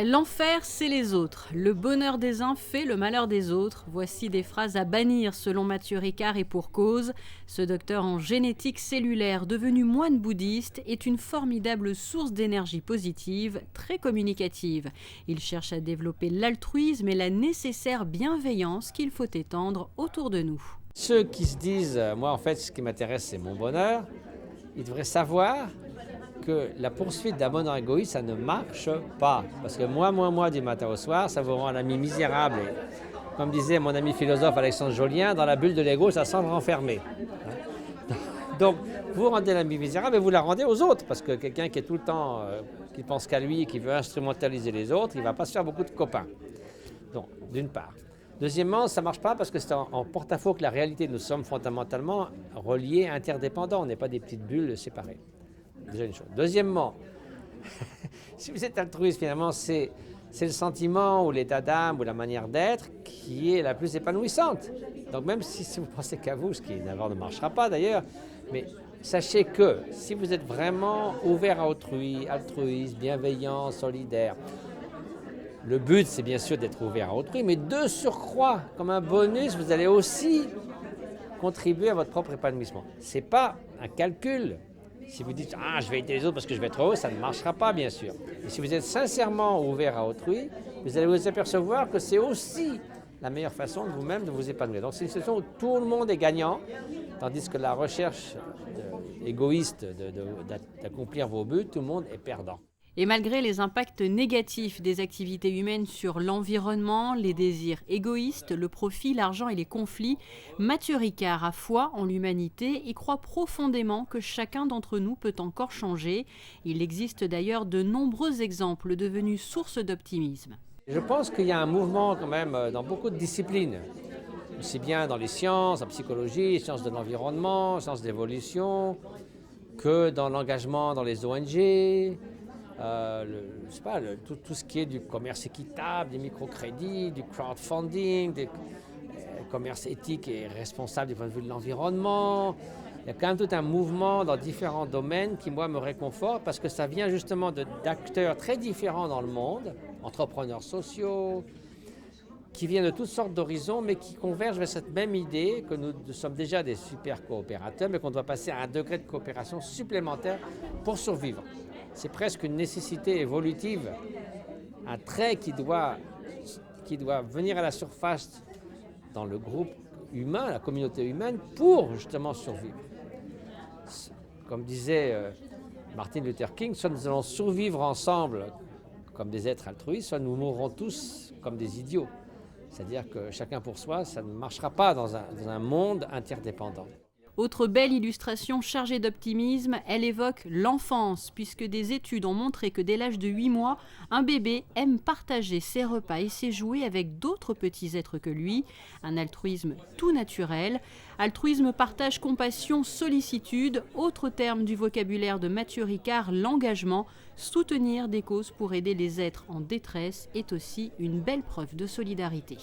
L'enfer, c'est les autres. Le bonheur des uns fait le malheur des autres. Voici des phrases à bannir selon Matthieu Ricard et pour cause. Ce docteur en génétique cellulaire, devenu moine bouddhiste, est une formidable source d'énergie positive, très communicative. Il cherche à développer l'altruisme et la nécessaire bienveillance qu'il faut étendre autour de nous. Ceux qui se disent « moi en fait ce qui m'intéresse c'est mon bonheur », ils devraient savoir que la poursuite d'un bonheur égoïste, ça ne marche pas. Parce que moi, du matin au soir, ça vous rend un ami misérable. Et, comme disait mon ami philosophe Alexandre Jolien, dans la bulle de l'ego, ça semble renfermé. Donc, vous rendez l'ami misérable et vous la rendez aux autres. Parce que quelqu'un qui est tout le temps, qui pense qu'à lui, qui veut instrumentaliser les autres, il ne va pas se faire beaucoup de copains. Donc, d'une part. Deuxièmement, ça ne marche pas parce que c'est en porte-à-faux que la réalité. Nous sommes fondamentalement reliés, interdépendants. On n'est pas des petites bulles séparées. Déjà une chose. Deuxièmement, si vous êtes altruiste, finalement, c'est le sentiment ou l'état d'âme ou la manière d'être qui est la plus épanouissante. Donc même si vous pensez qu'à vous, ce qui d'abord ne marchera pas d'ailleurs, mais sachez que si vous êtes vraiment ouvert à autrui, altruiste, bienveillant, solidaire, le but c'est bien sûr d'être ouvert à autrui, mais de surcroît, comme un bonus, vous allez aussi contribuer à votre propre épanouissement. Ce n'est pas un calcul. Si vous dites « Ah, je vais aider les autres parce que je vais être heureux », ça ne marchera pas, bien sûr. Et si vous êtes sincèrement ouvert à autrui, vous allez vous apercevoir que c'est aussi la meilleure façon de vous-même de vous épanouir. Donc c'est une situation où tout le monde est gagnant, tandis que la recherche égoïste d'accomplir vos buts, tout le monde est perdant. Et malgré les impacts négatifs des activités humaines sur l'environnement, les désirs égoïstes, le profit, l'argent et les conflits, Matthieu Ricard a foi en l'humanité et croit profondément que chacun d'entre nous peut encore changer. Il existe d'ailleurs de nombreux exemples devenus source d'optimisme. Je pense qu'il y a un mouvement quand même dans beaucoup de disciplines, aussi bien dans les sciences, en psychologie, sciences de l'environnement, sciences d'évolution, que dans l'engagement dans les ONG. Tout ce qui est du commerce équitable, des microcrédits, du crowdfunding, du commerce éthique et responsable du point de vue de l'environnement. Il y a quand même tout un mouvement dans différents domaines qui, moi, me réconforte parce que ça vient justement d'acteurs très différents dans le monde, entrepreneurs sociaux, qui viennent de toutes sortes d'horizons, mais qui convergent vers cette même idée que nous sommes déjà des super coopérateurs, mais qu'on doit passer à un degré de coopération supplémentaire pour survivre. C'est presque une nécessité évolutive, un trait qui doit venir à la surface dans le groupe humain, la communauté humaine, pour justement survivre. Comme disait Martin Luther King, soit nous allons survivre ensemble comme des êtres altruistes, soit nous mourrons tous comme des idiots. C'est-à-dire que chacun pour soi, ça ne marchera pas dans un monde interdépendant. Autre belle illustration chargée d'optimisme, elle évoque l'enfance, puisque des études ont montré que dès l'âge de 8 mois, un bébé aime partager ses repas et ses jouets avec d'autres petits êtres que lui. Un altruisme tout naturel. Altruisme, partage, compassion, sollicitude. Autre terme du vocabulaire de Matthieu Ricard, l'engagement. Soutenir des causes pour aider les êtres en détresse est aussi une belle preuve de solidarité.